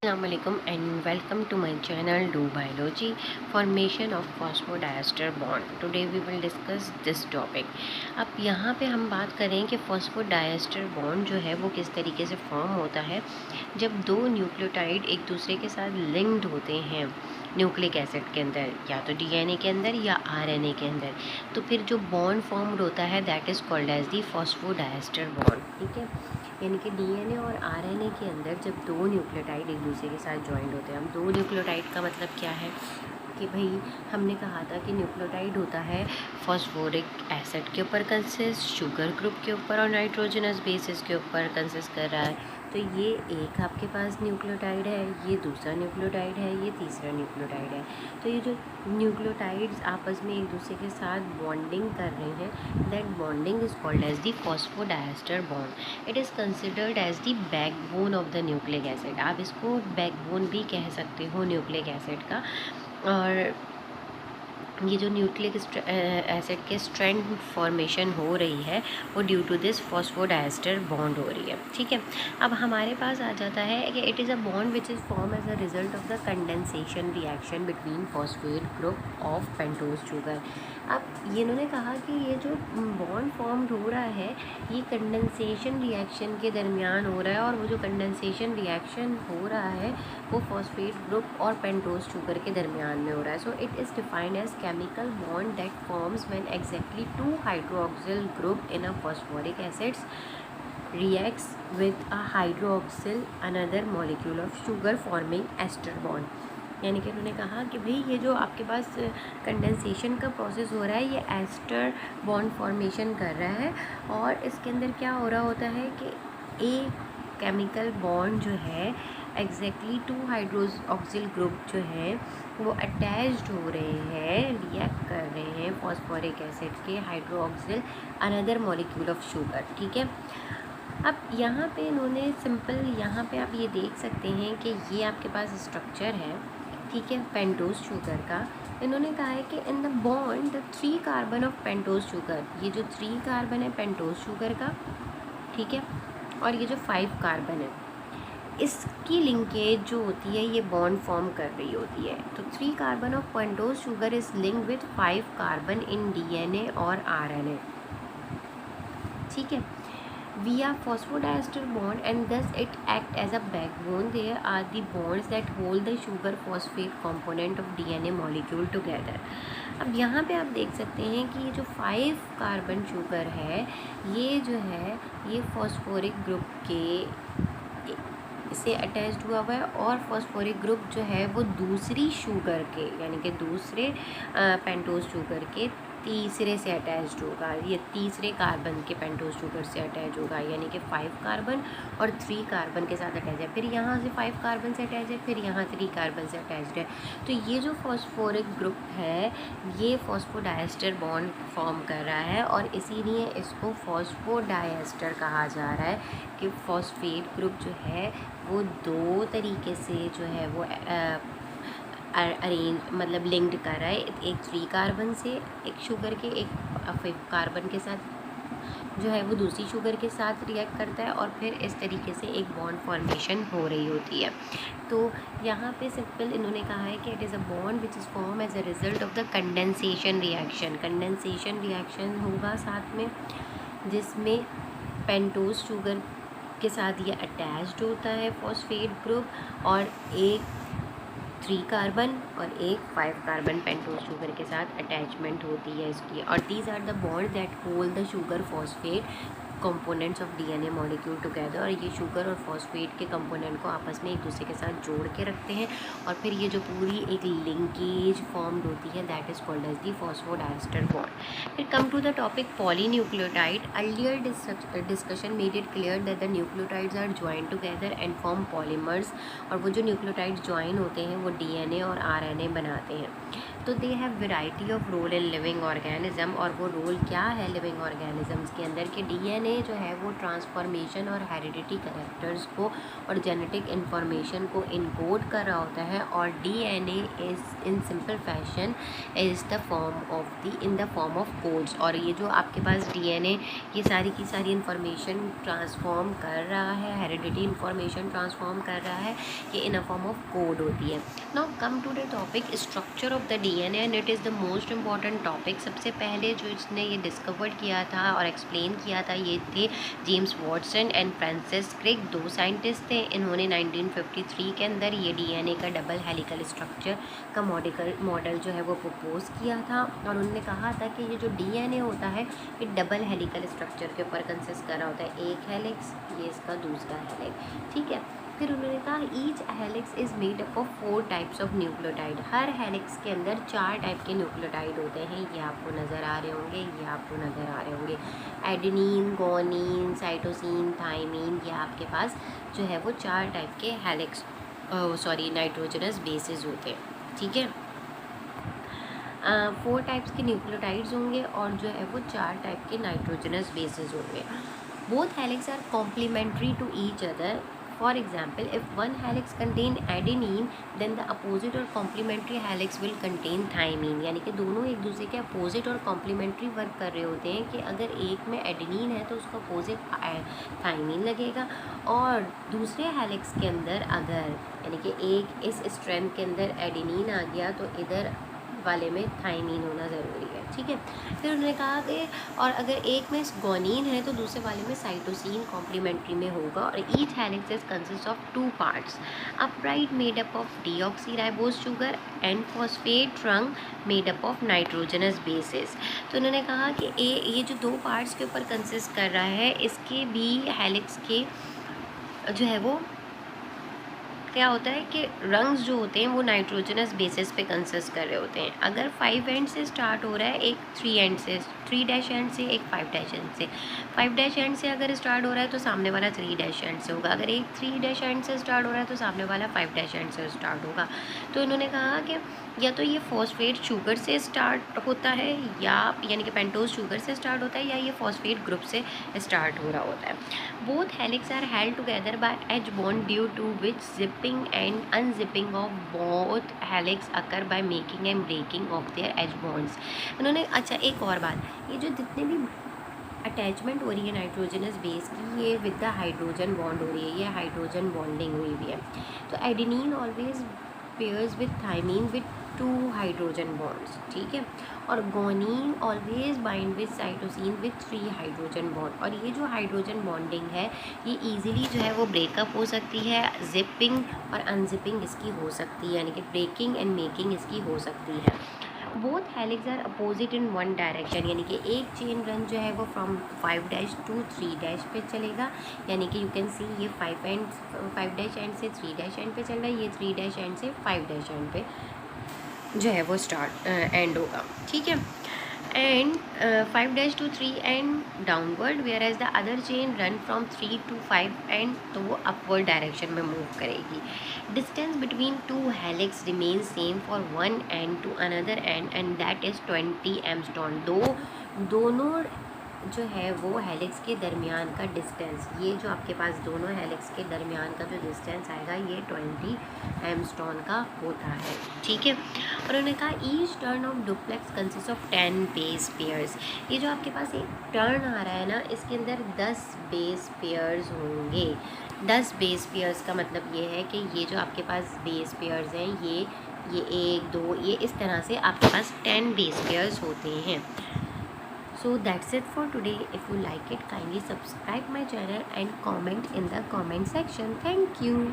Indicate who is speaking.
Speaker 1: Assalamualaikum and welcome to my channel Do Biology. Formation of phosphodiester bond. Today we will discuss this topic. अब यहाँ पे हम बात करें कि phosphodiester bond जो है वो किस तरीके से फॉर्म होता है जब दो न्यूक्लियोटाइड एक दूसरे के साथ लिंक्ड होते हैं न्यूक्लिक एसिड के अंदर, या तो डीएनए के अंदर या आरएनए के अंदर। तो फिर जो बॉन्ड फॉर्म्ड होता है that is called as the phosphodiester bond. ठीक है, यानी कि डीएनए और आरएनए के अंदर जब दो न्यूक्लियोटाइड एक दूसरे के साथ ज्वाइंट होते हैं। अब दो न्यूक्लियोटाइड का मतलब क्या है कि भाई हमने कहा था कि न्यूक्लियोटाइड होता है फॉस्फोरिक एसिड के ऊपर कंसिस्ट, शुगर ग्रुप के ऊपर और नाइट्रोजनस बेसिस के ऊपर कंसिस्ट कर रहा है। तो ये एक आपके पास न्यूक्लियोटाइड है, ये दूसरा न्यूक्लियोटाइड है, ये तीसरा न्यूक्लियोटाइड है। तो ये जो न्यूक्लियोटाइड्स आपस में एक दूसरे के साथ बॉन्डिंग कर रहे हैं, that bonding is called as the phosphodiester bond. It is considered as the backbone of the nucleic acid. आप इसको बैकबोन भी कह सकते हो न्यूक्लिक एसिड का। और ये जो न्यूक्लिक एसिड के स्ट्रैंड फॉर्मेशन हो रही है वो due to this phosphodiester bond हो रही है। ठीक है, अब हमारे पास आ जाता है कि it is a bond which is form as a result of the condensation reaction between phosphate group of pentose sugar. अब ये इन्होंने कहा कि ये जो बॉन्ड फॉर्म्ड हो रहा है ये कंडेंसेशन रिएक्शन के दरमियान हो रहा है, और वो जो कंडेंसेशन रिएक्शन हो रहा है वो फॉस्फेट ग्रुप और पेंटोज शुगर के दरमियान में हो रहा है। So it is defined as chemical bond that forms when exactly two hydroxyl group in a phosphoric acids reacts with a hydroxyl another molecule of sugar forming ester bond। यानी कि उन्होंने कहा कि भाई ये जो आपके पास कंडेंसेशन का प्रोसेस हो रहा है ये एस्टर बॉन्ड फॉर्मेशन कर रहा है, और इसके अंदर क्या हो रहा होता है कि एक केमिकल बॉन्ड जो है एग्जैक्टली टू हाइड्रोक्सिल ग्रुप जो है वो अटैच्ड हो रहे हैं, रिएक्ट कर रहे हैं फॉस्फोरिक एसिड के hydroxyl another molecule of sugar. ठीक है, अब यहाँ पे इन्होंने सिंपल यहाँ पे आप ये देख सकते हैं कि ये आपके पास स्ट्रक्चर है, ठीक है, पेंटोज शुगर का। इन्होंने कहा है कि in the bond the 3 carbon of pentose sugar, ये जो 3 कार्बन है पेंटोज शुगर का, ठीक है, और ये जो 5 कार्बन है इसकी लिंकेज जो होती है ये बॉन्ड फॉर्म कर रही होती है। तो 3 carbon of pentose sugar is linked with 5 carbon in DNA और आरएनए। ठीक है, via phosphodiester bond, and thus it act as a backbone. There are the bonds that hold the sugar phosphate component of DNA molecule together। अब यहाँ पे आप देख सकते हैं कि ये जो 5 कार्बन शुगर है ये जो है ये फॉस्फोरिक ग्रुप के से अटैच्ड हुआ है, और फॉस्फोरिक ग्रुप जो है वो दूसरी शुगर के यानी कि दूसरे पेंटोज शुगर के तीसरे से अटैच्ड होगा। ये तीसरे कार्बन के पेंटोज शुगर से अटैच होगा, यानी कि 5 कार्बन और 3 कार्बन के साथ अटैच है, फिर यहाँ से 5 कार्बन से अटैच है, फिर यहाँ 3 कार्बन से अटैच्ड है। तो ये जो फॉस्फोरिक ग्रुप है ये फॉस्फोडाइस्टर बॉन्ड फॉर्म कर रहा है, और इसीलिए इसको फॉस्फोडाइस्टर कहा जा रहा है कि फॉस्फेट ग्रुप जो है वो दो तरीके से जो है वो अरेंज मतलब लिंक्ड कर रहा है, एक 3 कार्बन से एक शुगर के, एक 5 कार्बन के साथ जो है वो दूसरी शुगर के साथ रिएक्ट करता है, और फिर इस तरीके से एक बॉन्ड फॉर्मेशन हो रही होती है। तो यहाँ पे सिंपल इन्होंने कहा है कि it is a bond which is form as a result of the condensation reaction. Condensation reaction होगा साथ में जिसमें पेंटोज शुगर के साथ ये अटैच्ड होता है फॉस्फेट ग्रुप, और एक 3 कार्बन और एक 5 कार्बन पेंटोज शुगर के साथ अटैचमेंट होती है इसकी। और these are the bond that hold the sugar phosphate components of DNA molecule together. और ये शुगर और फॉस्फेट के कंपोनेंट को आपस में एक दूसरे के साथ जोड़ के रखते हैं, और फिर ये जो पूरी एक लिंकेज फॉर्म्ड होती है that is called as the phosphodiester bond. फिर come to the topic polynucleotide. Earlier discussion made it clear that the nucleotides are join together and form polymers. और वो जो न्यूक्लियोटाइड्स ज्वाइन होते हैं वो डीएनए और आरएनए बनाते हैं। तो they have variety of role in living organism, और वो रोल क्या है लिविंग ऑर्गेनिजम्स के अंदर कि डीएनए जो है वो ट्रांसफॉर्मेशन और हेरिडिटी कैरेक्टर्स को और जेनेटिक इन्फॉर्मेशन को इनकोड कर रहा होता है, और DNA is in simple fashion is the form of the in the form of codes. और ये जो आपके पास डीएनए ये सारी की सारी इन्फॉर्मेशन ट्रांसफॉर्म कर रहा है, हेरिडिटी इन्फॉर्मेशन ट्रांसफॉर्म कर रहा है, ये in a form of code होती है। Now come to the topic structure of the DNA, and it is the most important topic. सबसे पहले जो इसने ये डिस्कवर किया था और एक्सप्लेन किया था ये थे James Watson and Francis Crick, दो साइंटिस्ट थे। इन्होंने 1953 के अंदर ये डीएनए का डबल हेलिकल स्ट्रक्चर का मॉडल जो है वो प्रपोज किया था, और उन्होंने कहा था कि ये जो डीएनए होता है ये डबल हेलिकल स्ट्रक्चर के ऊपर कंसिस्ट कर रहा होता है, एक हेलिक्स ये इसका दूसरा हेलिक्स, ठीक है। फिर उन्होंने कहा each helix is made up of 4 types of nucleotide, her helix के अंदर 4 टाइप के न्यूक्लियोटाइड होते हैं। ये आपको नज़र आ रहे होंगे, ये आपको नज़र आ रहे होंगे, एडेनिन, गुआनिन, साइटोसिन, थाइमिन, ये आपके पास जो है वो 4 टाइप के हेलिक्स नाइट्रोजनस बेसिस होते हैं, ठीक है। 4 टाइप्स के न्यूक्लियोटाइड्स होंगे और जो है वो 4 टाइप के नाइट्रोजनस बेसिस होंगे। Both helix are complementary to each other. For example, if one helix contain adenine, then the opposite और complementary helix will contain thymine, यानी कि दोनों एक दूसरे के अपोजिट और कॉम्प्लीमेंट्री वर्क कर रहे होते हैं कि अगर एक में एडेनिन है तो उसका अपोजिट थाइमिन लगेगा, और दूसरे हेलिक्स के अंदर अगर यानी कि एक इस स्ट्रैंड के अंदर एडेनिन आ गया तो इधर वाले में थाइमिन होना ज़रूरी है, ठीक है। फिर उन्होंने कहा कि और अगर एक में गुआनिन है तो दूसरे वाले में साइटोसिन कॉम्प्लीमेंट्री में होगा, और each helix is consist of 2 parts, upright made up of deoxyribose sugar and phosphate rung made up of nitrogenous bases. तो उन्होंने कहा कि ये जो 2 पार्ट्स के ऊपर कंसिस्ट कर रहा है, इसके भी हेलिक्स के जो है वो क्या होता है कि रंग्स जो होते हैं वो नाइट्रोजनस बेसिस पे कंसिस्ट कर रहे होते हैं। अगर 5 एंड से स्टार्ट हो रहा है, एक 3 एंड से, 3 डैश एंड से, एक 5 डैश एंड से, 5 डैश एंड से अगर स्टार्ट हो रहा है तो सामने वाला 3 डैश एंड से होगा, अगर एक 3 डैश एंड से स्टार्ट हो रहा है तो सामने वाला 5 डैश एंड से स्टार्ट होगा। तो इन्होंने कहा कि या तो ये फॉस्फेट शुगर से स्टार्ट होता है, या यानी कि पेंटोज शुगर से स्टार्ट होता है, या ये फॉस्फेट ग्रुप से स्टार्ट हो रहा होता है। Both helix are held together by H bond due to which zipping and unzipping of both helix occur by making and breaking of their H bonds. उन्होंने अच्छा एक और बात, ये जो जितने भी अटैचमेंट हो रही है नाइट्रोजनस बेस की, ये विद द हाइड्रोजन बॉन्ड हो रही है, ये हाइड्रोजन बॉन्डिंग हुई हुई है। तो adenine always pairs with thymine with 2 hydrogen bonds, ठीक है, और guanine always bind with cytosine with 3 hydrogen bond. और ये जो हाइड्रोजन बॉन्डिंग है ये इजीली जो है वो ब्रेकअप हो सकती है, जिपिंग और अनजिपिंग इसकी हो सकती है, यानी कि ब्रेकिंग एंड मेकिंग इसकी हो सकती है। Both helix are opposite in one direction, यानी कि एक चेन रन जो है वो फ्रॉम 5 डैश टू 3 डैश पे चलेगा, यानी कि यू कैन सी ये 5 डैश एंड से 3 डैश एंड पे चल रहा है, ये 3 डैश एंड से 5 डैश एंड पे जो है वो स्टार्ट एंड होगा, ठीक है। End 5 dash to 3 end downward, whereas the other chain run from 3 to 5 end, तो वो अपवर्ड डायरेक्शन में मूव करेगी। Distance between 2 helix remain same for one end to another end that is 20 angstrom. दोनों जो है वो helix के दरमियान का डिस्टेंस, ये जो आपके पास दोनों हेलिक्स के दरमियान का जो डिस्टेंस आएगा ये 20 एमस्टोन का होता है, ठीक है। और उन्होंने कहा each turn off duplex consist of 10 base pairs. ये जो आपके पास एक टर्न आ रहा है ना, इसके अंदर 10 बेस पेयर्स होंगे। 10 बेस पेयर्स का मतलब ये है कि ये जो आपके पास बेस पेयर्स हैं ये 1 2 ये इस तरह से आपके पास 10 बेस पेयर्स होते हैं। So that's it for today. If you like it, kindly subscribe my channel and comment in the comment section. Thank you.